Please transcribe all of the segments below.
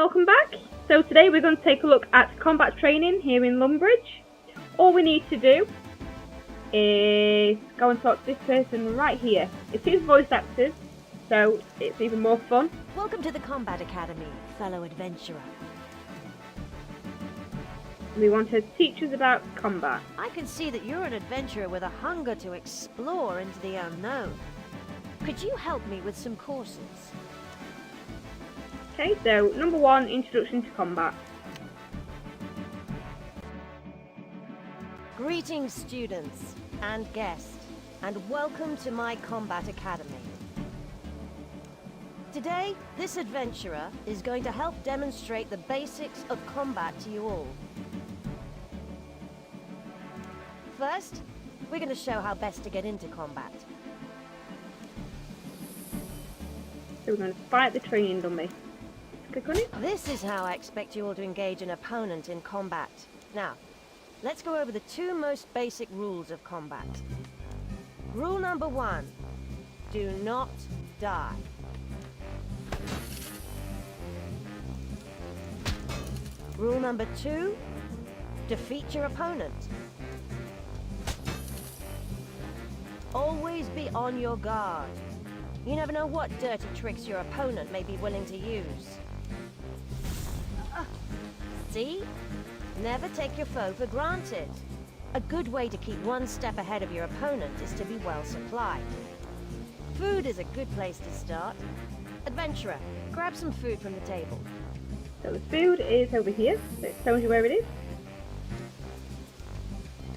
welcome back. So today we're going to take a look at combat training here in Lumbridge. All we need to do is go and talk to this person right here. It's his voice actors, so it's even more fun. Welcome to the Combat Academy, fellow adventurer. We want to teach us about combat. I can see that you're an adventurer with a hunger to explore into the unknown. Could you help me with some courses? Okay, so number 1, Introduction to Combat. Greetings, students and guests, and welcome to my Combat Academy. Today, this adventurer is going to help demonstrate the basics of combat to you all. First, we're going to show how best to get into combat. So we're going to fight the training dummy. Click on it. This is how I expect you all to engage an opponent in combat. Now, let's go over the 2 most basic rules of combat. Rule number 1, do not die. Rule number 2, defeat your opponent. Always be on your guard. You never know what dirty tricks your opponent may be willing to use. See? Never take your foe for granted. A good way to keep one step ahead of your opponent is to be well supplied. Food is a good place to start. Adventurer, grab some food from the table. So the food is over here, so it tells you where it is.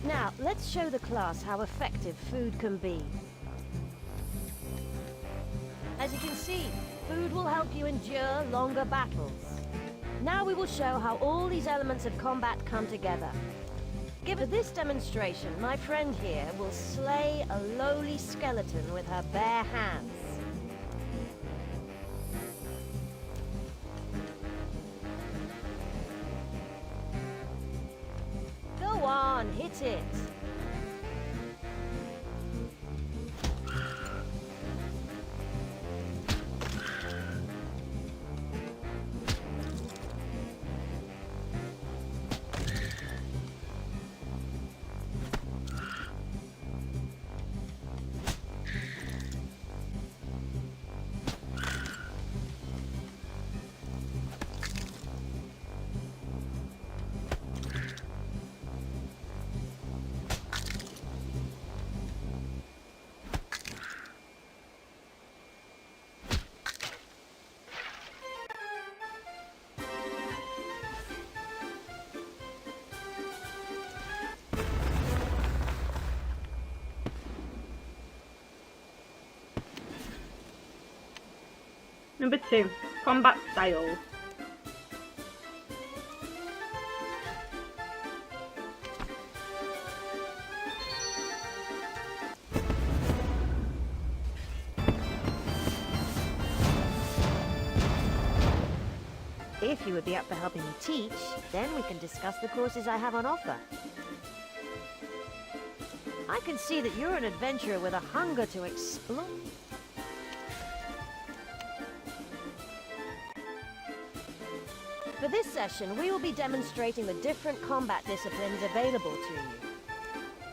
Now, let's show the class how effective food can be. As you can see, food will help you endure longer battles. Now we will show how all these elements of combat come together. Given this demonstration, my friend here will slay a lowly skeleton with her bare hands. Go on, hit it! Number 2, combat styles. If you would be up for helping me teach, then we can discuss the courses I have on offer. I can see that you're an adventurer with a hunger to explore. For this session, we will be demonstrating the different combat disciplines available to you.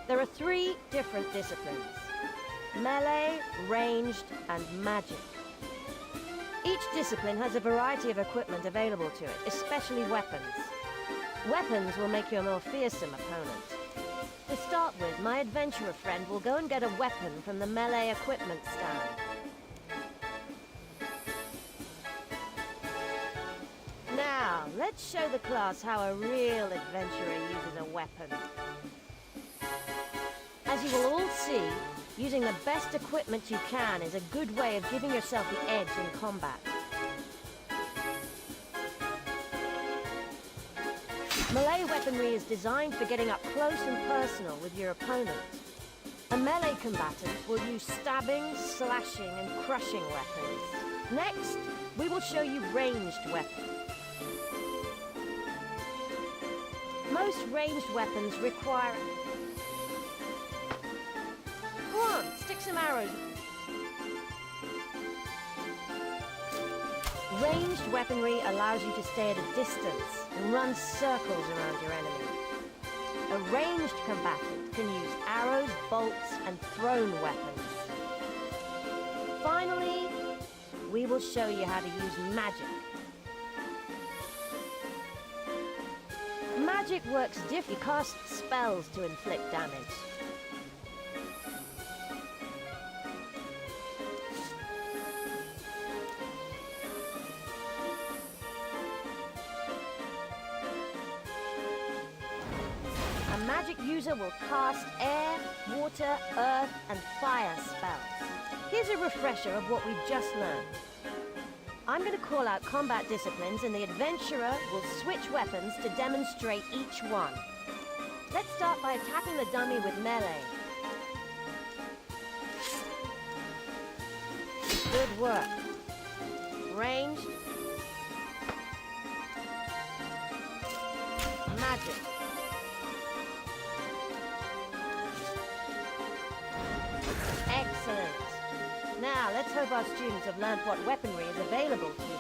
There are 3 different disciplines: melee, ranged, and magic. Each discipline has a variety of equipment available to it, especially weapons. Weapons will make you a more fearsome opponent. To start with, my adventurer friend will go and get a weapon from the melee equipment stand. Now, let's show the class how a real adventurer uses a weapon. As you will all see, using the best equipment you can is a good way of giving yourself the edge in combat. Melee weaponry is designed for getting up close and personal with your opponent. A melee combatant will use stabbing, slashing, and crushing weapons. Next, we will show you ranged weapons. Most ranged weapons require... Go on, stick some arrows. Ranged weaponry allows you to stay at a distance and run circles around your enemy. A ranged combatant can use arrows, bolts, and thrown weapons. Finally, we will show you how to use magic. Magic works differently. You cast spells to inflict damage. A magic user will cast air, water, earth, and fire spells. Here's a refresher of what we've just learned. I'm going to call out combat disciplines, and the adventurer will switch weapons to demonstrate each one. Let's start by attacking the dummy with melee. Good work. Ranged. Magic. Excellent. Now, let's hope our students have learned what weaponry is available to them.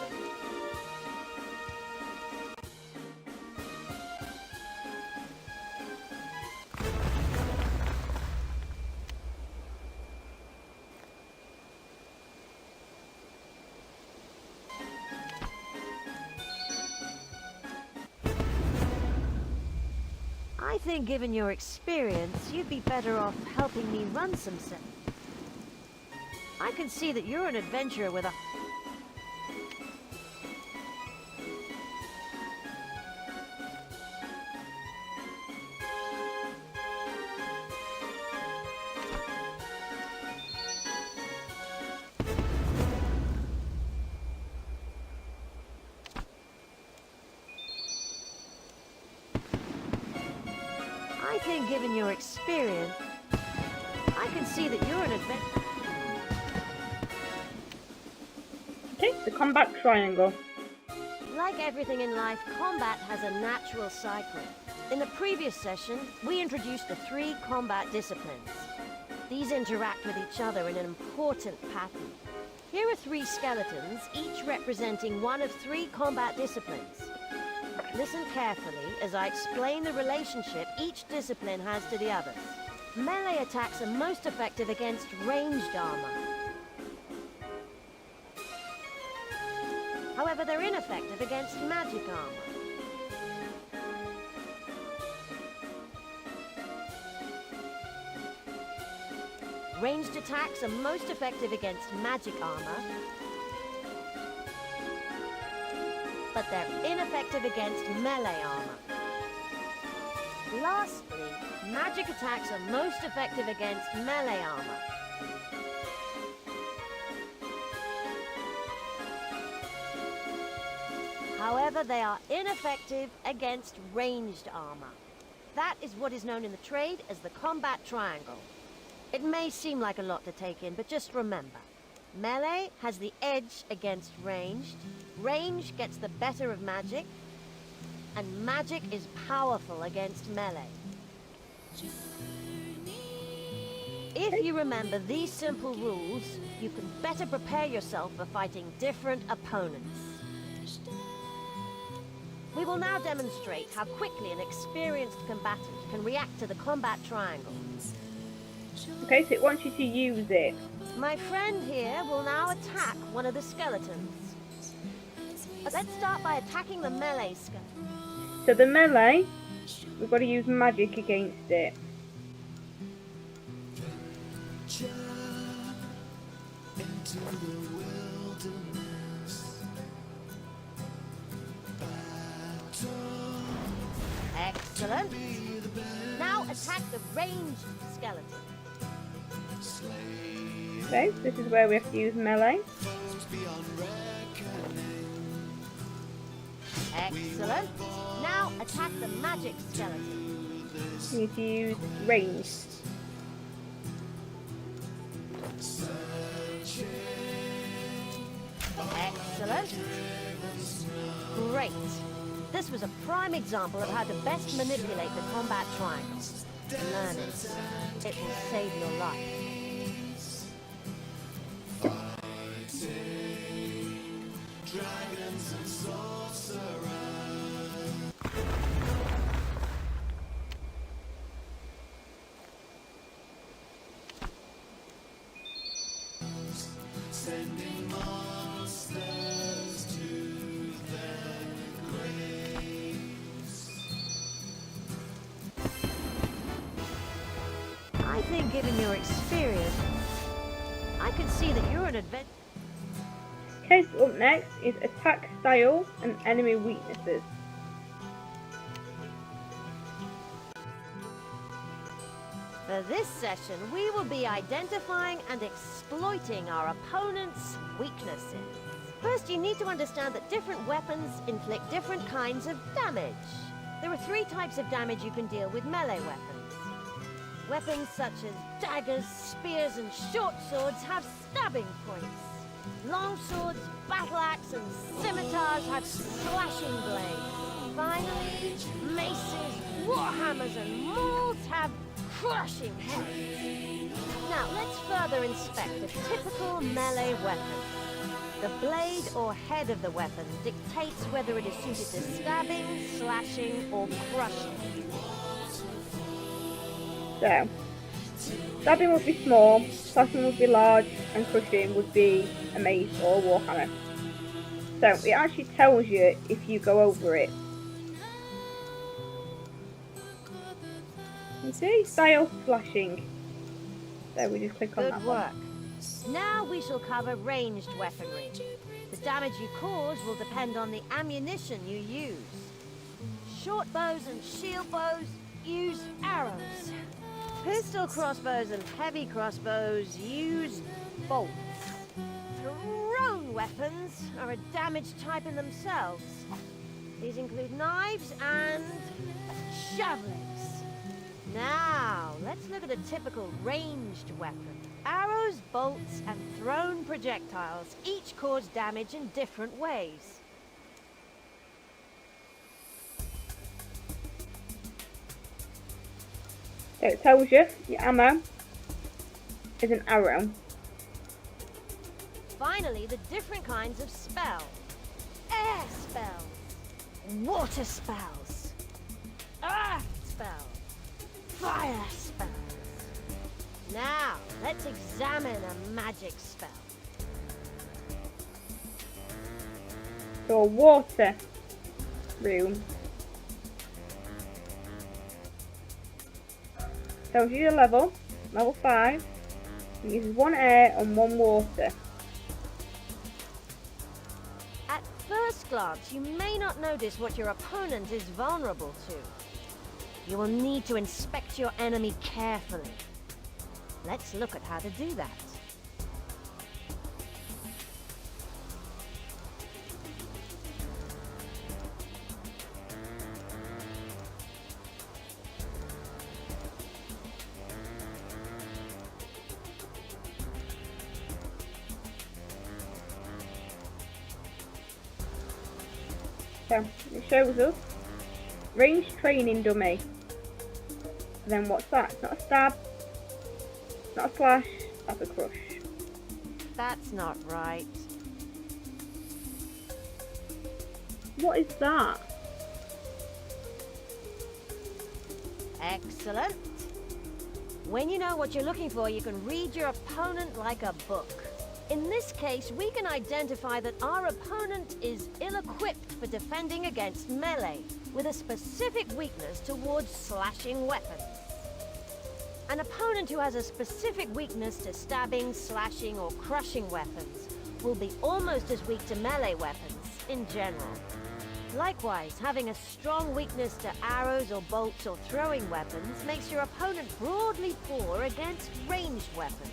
I think, given your experience, you'd be better off helping me run some sessions. I can see that you're an adventurer with a... I think, given your experience, I can see that you're an adventurer. Okay, the combat triangle. Like everything in life, combat has a natural cycle. In the previous session, we introduced the 3 combat disciplines. These interact with each other in an important pattern. Here are 3 skeletons, each representing one of 3 combat disciplines. Listen carefully as I explain the relationship each discipline has to the others. Melee attacks are most effective against ranged armor. However, they're ineffective against magic armor. Ranged attacks are most effective against magic armor, but they're ineffective against melee armor. Lastly, magic attacks are most effective against melee armor. However, they are ineffective against ranged armor. That is what is known in the trade as the combat triangle. It may seem like a lot to take in, but just remember, melee has the edge against ranged, range gets the better of magic, and magic is powerful against melee. If you remember these simple rules, you can better prepare yourself for fighting different opponents. We will now demonstrate how quickly an experienced combatant can react to the combat triangle. Okay, so it wants you to use it. My friend here will now attack one of the skeletons. But let's start by attacking the melee skeleton. So the melee, we've got to use magic against it. Excellent. Now attack the ranged skeleton. Okay, so this is where we have to use melee. Excellent. Now attack the magic skeleton. You need to use ranged. Excellent. Great. This was a prime example of how to best manipulate the combat triangle. Learn it. It will save your life. I think given your experience, I can see that you're an adventurer. Okay, so up next is attack styles and enemy weaknesses. For this session, we will be identifying and exploiting our opponent's weaknesses. First, you need to understand that different weapons inflict different kinds of damage. There are 3 types of damage you can deal with melee weapons. Weapons such as daggers, spears, and short swords have stabbing points. Long swords, battle axe, and scimitars have slashing blades. Finally, maces, warhammers, and mauls have crushing heads. Now, let's further inspect a typical melee weapon. The blade or head of the weapon dictates whether it is suited to stabbing, slashing, or crushing. So, stabbing would be small, slashing would be large, and crushing would be a mace or a warhammer. So, it actually tells you if you go over it. You see? Style slashing. So we just click on that Good one. work. Now we shall cover ranged weaponry. The damage you cause will depend on the ammunition you use. Short bows and shield bows use arrows. Pistol crossbows and heavy crossbows use bolts. Thrown weapons are a damage type in themselves. These include knives and javelins. Now, let's look at a typical ranged weapon. Arrows, bolts, and thrown projectiles each cause damage in different ways. So it tells you your ammo is an arrow. Finally, the different kinds of spells. Air spells, water spells, earth spells, fire spells. Now, let's examine a magic spell. So a water rune tells you your level 5. It uses 1 air and 1 water. At first glance, you may not notice what your opponent is vulnerable to. You will need to inspect your enemy carefully. Let's look at how to do that. So it shows us range training dummy. And then what's that? It's not a stab, it's not a slash, that's a crush. That's not right. What is that? Excellent. When you know what you're looking for, you can read your opponent like a book. In this case, we can identify that our opponent is ill-equipped for defending against melee, with a specific weakness towards slashing weapons. An opponent who has a specific weakness to stabbing, slashing, or crushing weapons will be almost as weak to melee weapons in general. Likewise, having a strong weakness to arrows or bolts or throwing weapons makes your opponent broadly poor against ranged weapons.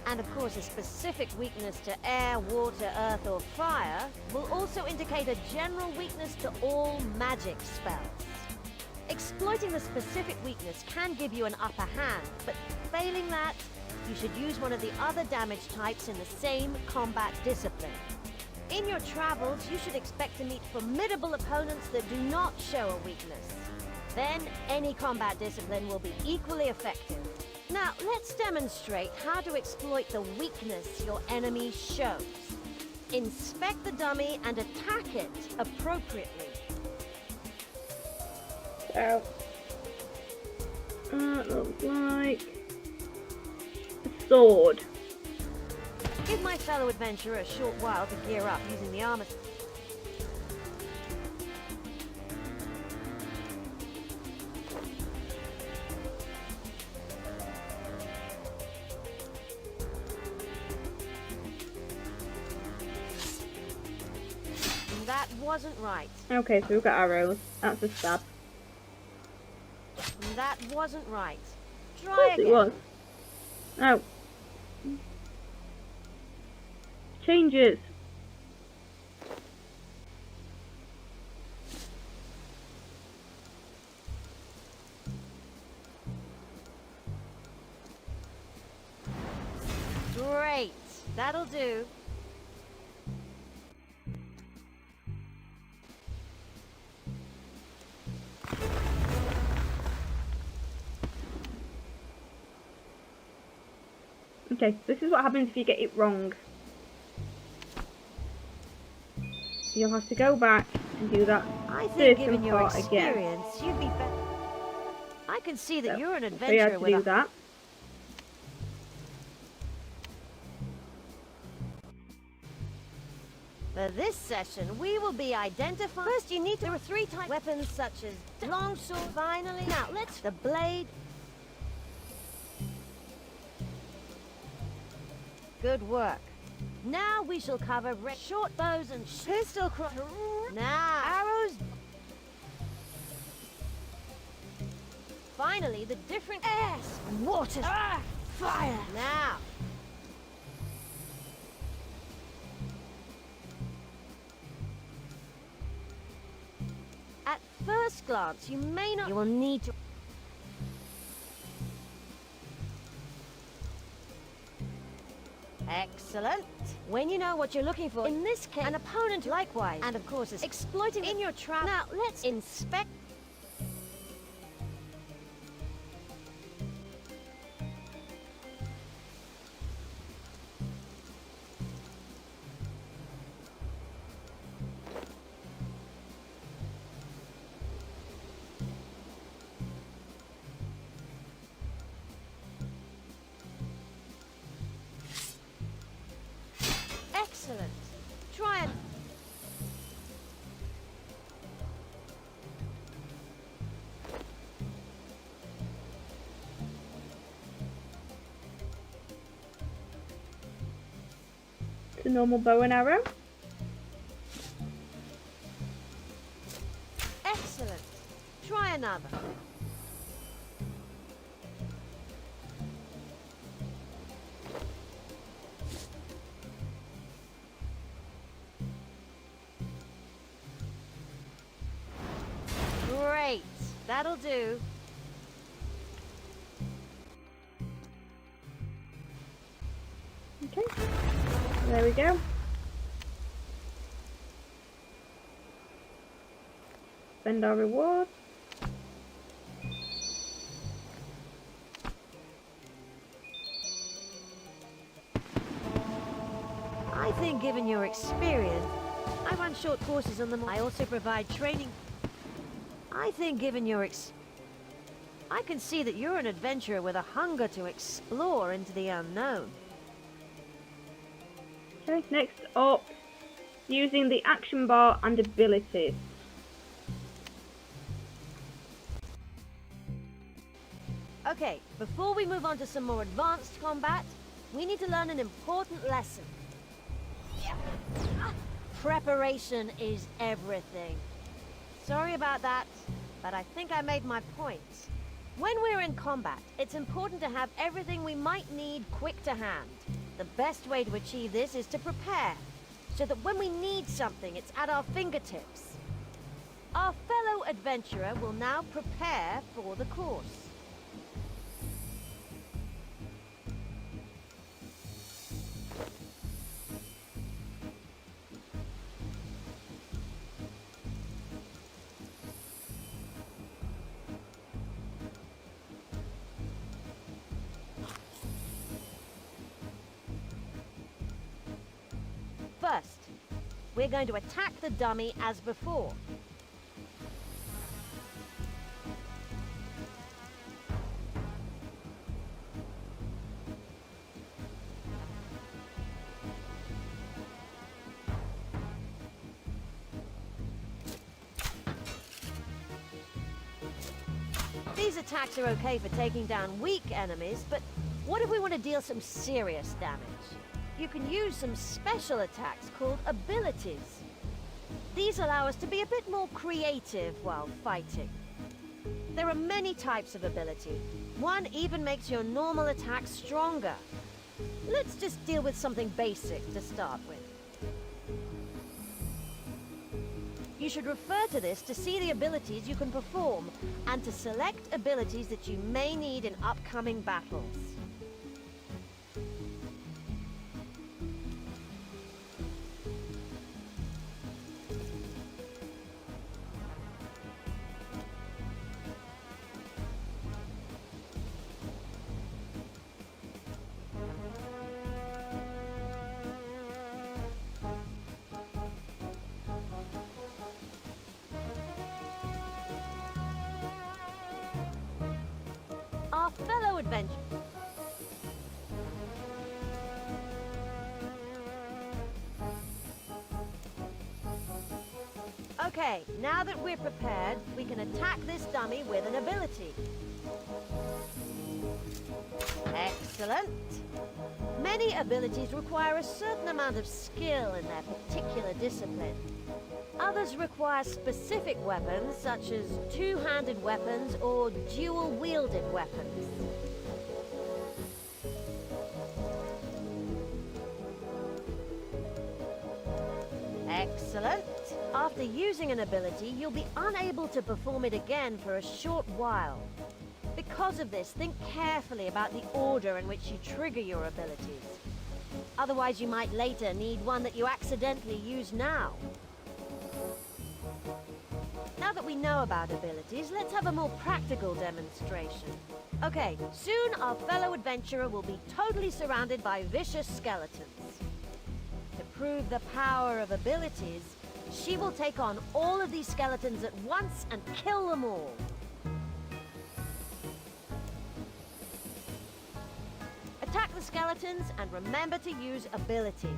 And of course, a specific weakness to air, water, earth, or fire will also indicate a general weakness to all magic spells. Exploiting the specific weakness can give you an upper hand, but failing that, you should use one of the other damage types in the same combat discipline. In your travels, you should expect to meet formidable opponents that do not show a weakness. Then, any combat discipline will be equally effective. Now, let's demonstrate how to exploit the weakness your enemy shows. Inspect the dummy and attack it appropriately. So, that looks like a sword. Give my fellow adventurer a short while to gear up using the armor. That wasn't right. Okay, so we've got arrows. That's a stab. That wasn't right. Of Try course again. it was. Oh. Changes. Great. That'll do. Okay, this is what happens if you get it wrong. You'll have to go back and do that I think given certain your part again. experience, you'd be better. I can see that So, you're an so you adventurer have to with do a... that. For this session, we will be identifying... First, you need to... There are 3 types weapons such as longsword. Finally, now let's... The blade. Good work. Now we shall cover short bows and pistol Now, arrows. Finally, the different airs, water, fire. Now. At first glance, you may not... You will need to... Excellent. When you know what you're looking for, in this case, an opponent likewise, and of course is exploiting in your trap. Now, let's inspect. Excellent. Try and... It's a normal bow and arrow. Excellent. Try another. Great. That'll do. Okay. There we go. Spend our reward. I think given your experience, I run short courses on them. I also provide training. I think given your I can see that you're an adventurer with a hunger to explore into the unknown. Okay, next up, using the action bar and abilities. Okay, before we move on to some more advanced combat, we need to learn an important lesson. Preparation is everything. Sorry about that, but I think I made my point. When we're in combat, it's important to have everything we might need quick to hand. The best way to achieve this is to prepare, so that when we need something, it's at our fingertips. Our fellow adventurer will now prepare for the course. First, we're going to attack the dummy as before. These attacks are okay for taking down weak enemies, but what if we want to deal some serious damage? You can use some special attacks called abilities. These allow us to be a bit more creative while fighting. There are many types of ability. One even makes your normal attacks stronger. Let's just deal with something basic to start with. You should refer to this to see the abilities you can perform, and to select abilities that you may need in upcoming battles. Our fellow adventurers. Okay, now that we're prepared, we can attack this dummy with an ability. Excellent. Many abilities require a certain amount of skill in their particular discipline. Others require specific weapons, such as two-handed weapons or dual-wielded weapons. Excellent. After using an ability, you'll be unable to perform it again for a short while. Because of this, think carefully about the order in which you trigger your abilities. Otherwise, you might later need one that you accidentally use now. Now that we know about abilities, let's have a more practical demonstration. Okay, soon our fellow adventurer will be totally surrounded by vicious skeletons. To prove the power of abilities, she will take on all of these skeletons at once and kill them all. Attack the skeletons and remember to use abilities.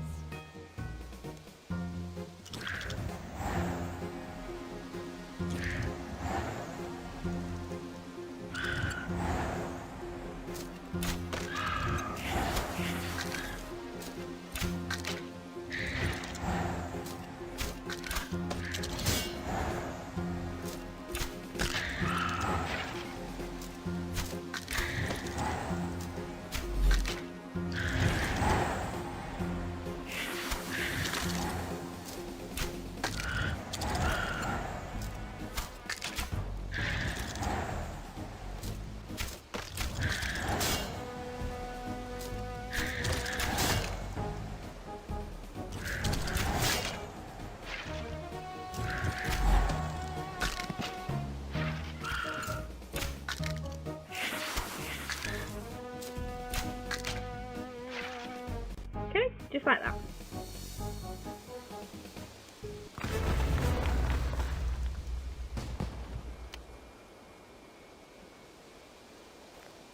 Okay, just like that.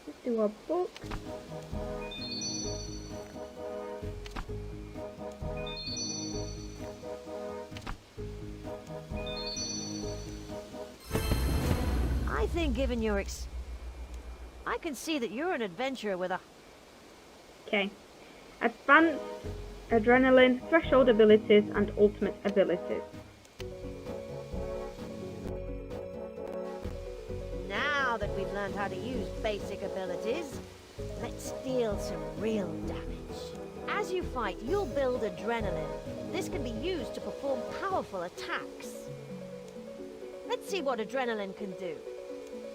Let's do our book. I think given your I can see that you're an adventurer with a... Okay. Advanced, adrenaline, threshold abilities, and ultimate abilities. Now that we've learned how to use basic abilities, let's deal some real damage. As you fight, you'll build adrenaline. This can be used to perform powerful attacks. Let's see what adrenaline can do.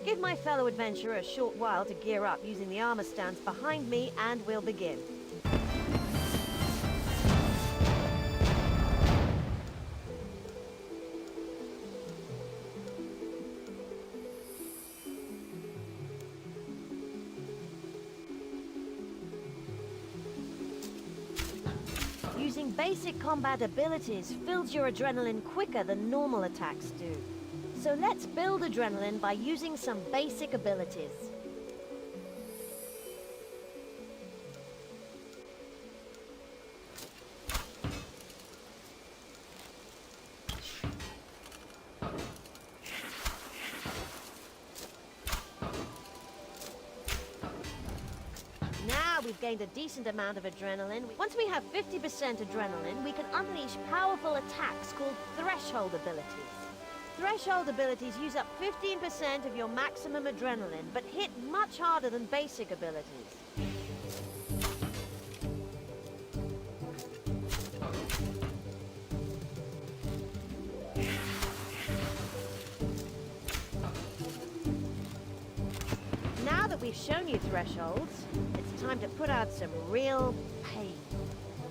Give my fellow adventurer a short while to gear up using the armor stands behind me, and we'll begin. Using basic combat abilities fills your adrenaline quicker than normal attacks do. So let's build adrenaline by using some basic abilities. Now we've gained a decent amount of adrenaline. Once we have 50% adrenaline, we can unleash powerful attacks called threshold abilities. Threshold abilities use up 15% of your maximum adrenaline, but hit much harder than basic abilities. Now that we've shown you thresholds, it's time to put out some real pain.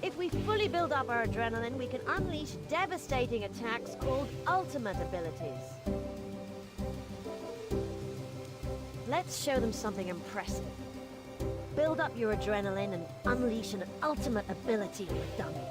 If we fully build up our adrenaline, we can unleash devastating attacks called ultimate abilities. Let's show them something impressive. Build up your adrenaline and unleash an ultimate ability on a dummy.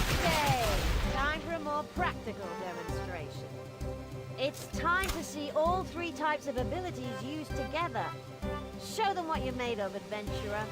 Okay, time for a more practical demonstration. It's time to see all three types of abilities used together. Show them what you're made of, adventurer.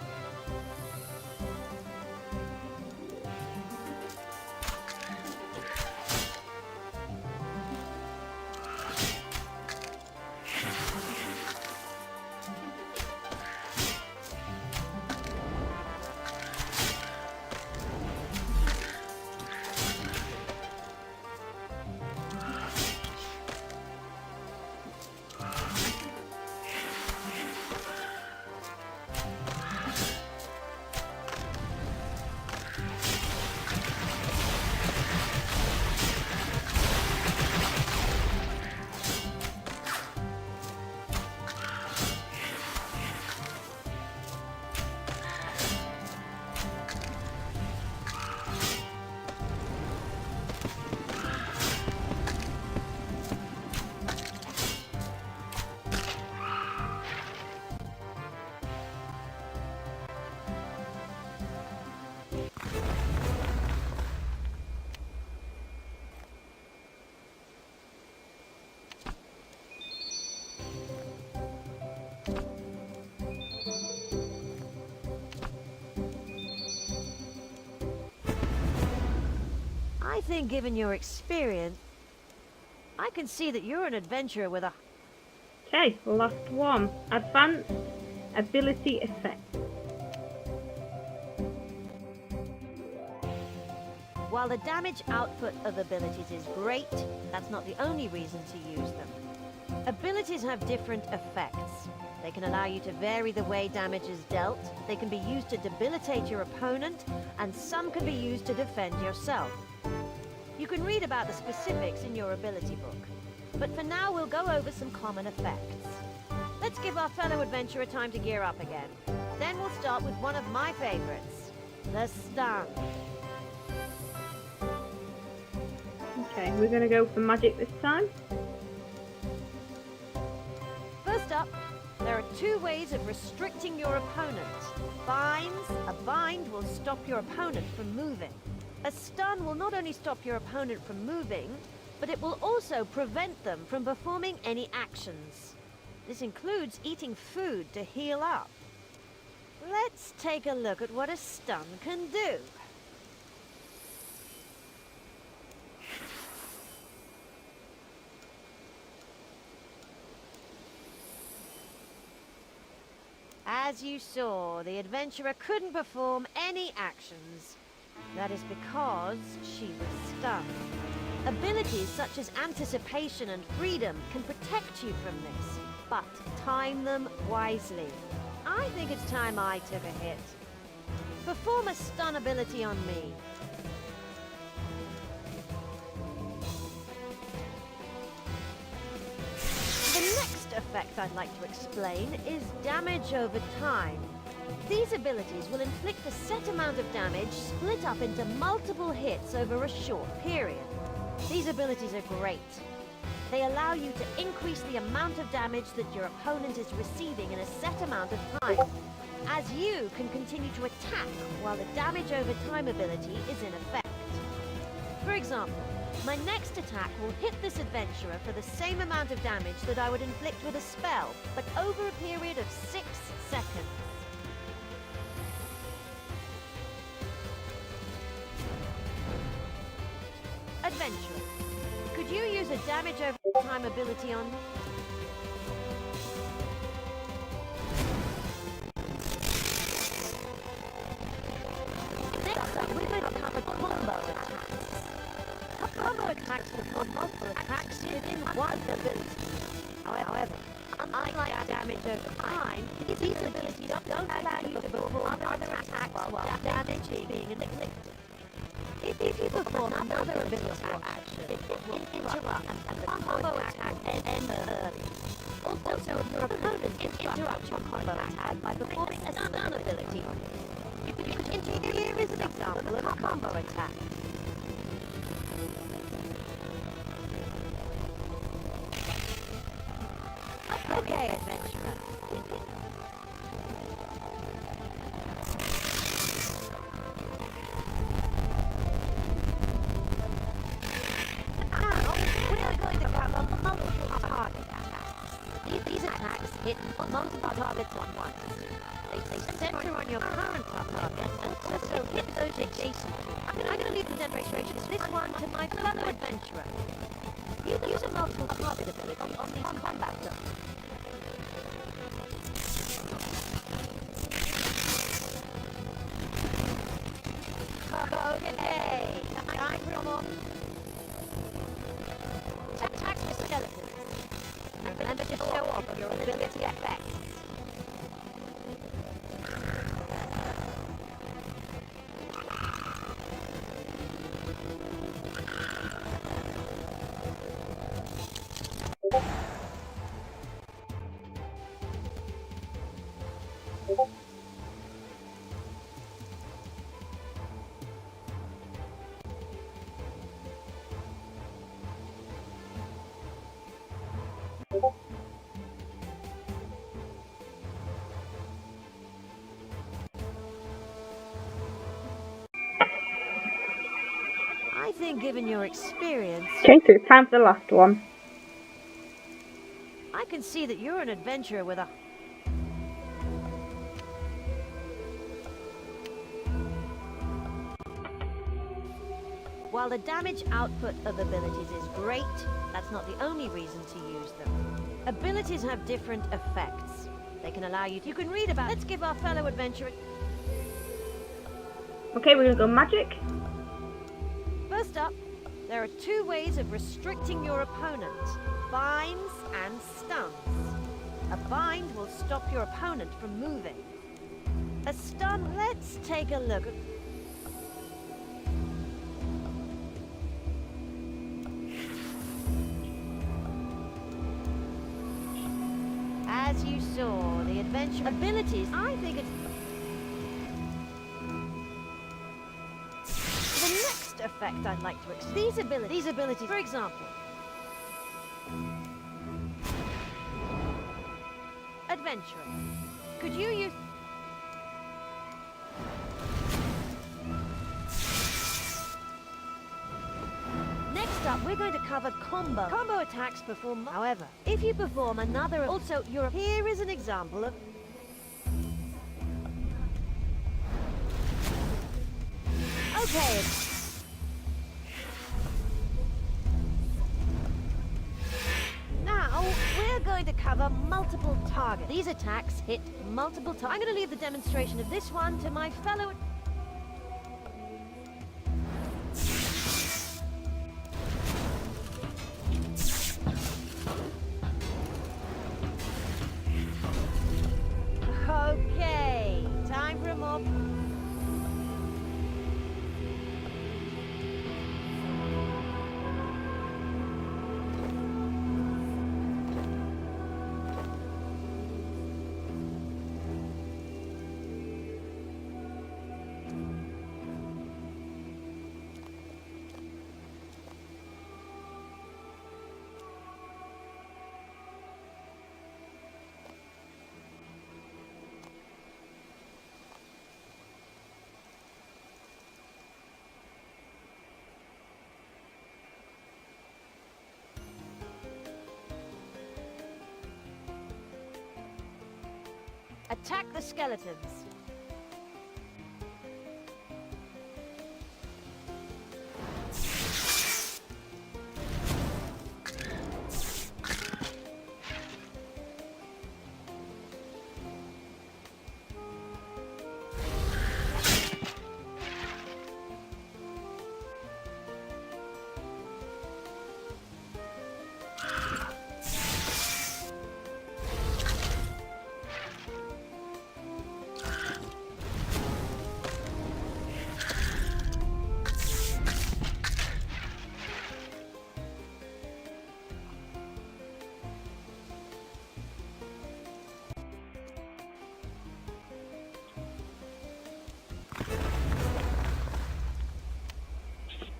I think given your experience, I can see that you're an adventurer with a... Okay, last one. Advanced ability effect. While the damage output of abilities is great, that's not the only reason to use them. Abilities have different effects. They can allow you to vary the way damage is dealt, they can be used to debilitate your opponent, and some can be used to defend yourself. You can read about the specifics in your ability book, but for now we'll go over some common effects. Let's give our fellow adventurer time to gear up again. Then we'll start with one of my favorites, the stun. Okay, we're going to go for magic this time. First up, there are two ways of restricting your opponent. Binds. A bind will stop your opponent from moving. A stun will not only stop your opponent from moving, but it will also prevent them from performing any actions. This includes eating food to heal up. Let's take a look at what a stun can do. As you saw, the adventurer couldn't perform any actions. That is because she was stunned. Abilities such as anticipation and freedom can protect you from this, but time them wisely. I think it's time I took a hit. Perform a stun ability on me. The next effect I'd like to explain is damage over time. These abilities will inflict a set amount of damage split up into multiple hits over a short period. These abilities are great. They allow you to increase the amount of damage that your opponent is receiving in a set amount of time, as you can continue to attack while the damage over time ability is in effect. For example, my next attack will hit this adventurer for the same amount of damage that I would inflict with a spell, but over a period of 6 seconds. Adventurer, could you use a damage over time ability on me? Next up, we're going to cover combo attacks. Combo attacks perform multiple attacks within one ability. However, unlike damage over time, these abilities don't allow you to perform other attacks while damage is being inflicted. If you perform another ability or action, it will interrupt and the combo attack ends early. Also, if your opponent interrupts your combo attack by performing a stun ability on it. Here is an example of a combo attack. Okay, adventurer. These attacks hit multiple targets at once. They center on your current target and also hit those adjacent. I'm going to leave the demonstration of this one to my fellow adventurer. You use a multiple target ability on these combat zones. Okay, time for more. Attack the skeletons. Remember to show off your ability effects. I think given your experience, Okay, so it's time for the last one. I can see that you're an adventurer with a... While the damage output of abilities is great, that's not the only reason to use them. Abilities have different effects. They can allow you to... You can read about... Let's give our fellow adventurer... Okay, we're gonna go magic. First up, there are 2 ways of restricting your opponent. Binds and stuns. A bind will stop your opponent from moving. A stun, let's take a look. As you saw, the adventure abilities, I think it's... The next effect I'd like to explain. These abilities, for example. Adventurer, could you use... Next up, we're going to cover combo. Combo attacks perform... However, if you perform another... Also, here is an example of... Okay. Now, we're going to cover multiple targets. These attacks hit multiple targets. I'm going to leave the demonstration of this one to my fellow... Okay, time for a more... Attack the skeletons.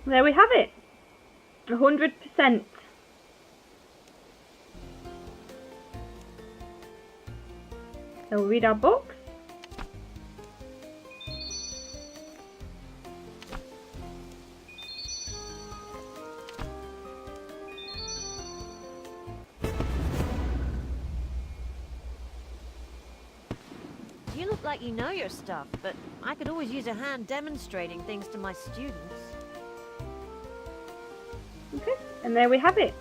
There we have it. 100%. So we'll read our books. You look like you know your stuff, but I could always use a hand demonstrating things to my students. Okay, and there we have it.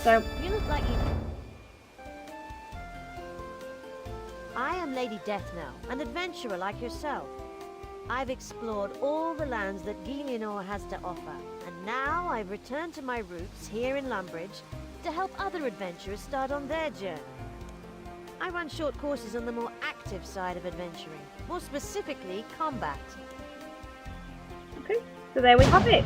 So, You look like you... I am Lady Deathnell, an adventurer like yourself. I've explored all the lands that Gielinor has to offer, and now I've returned to my roots here in Lumbridge to help other adventurers start on their journey. I run short courses on the more active side of adventuring, more specifically combat. okay, so there we have it.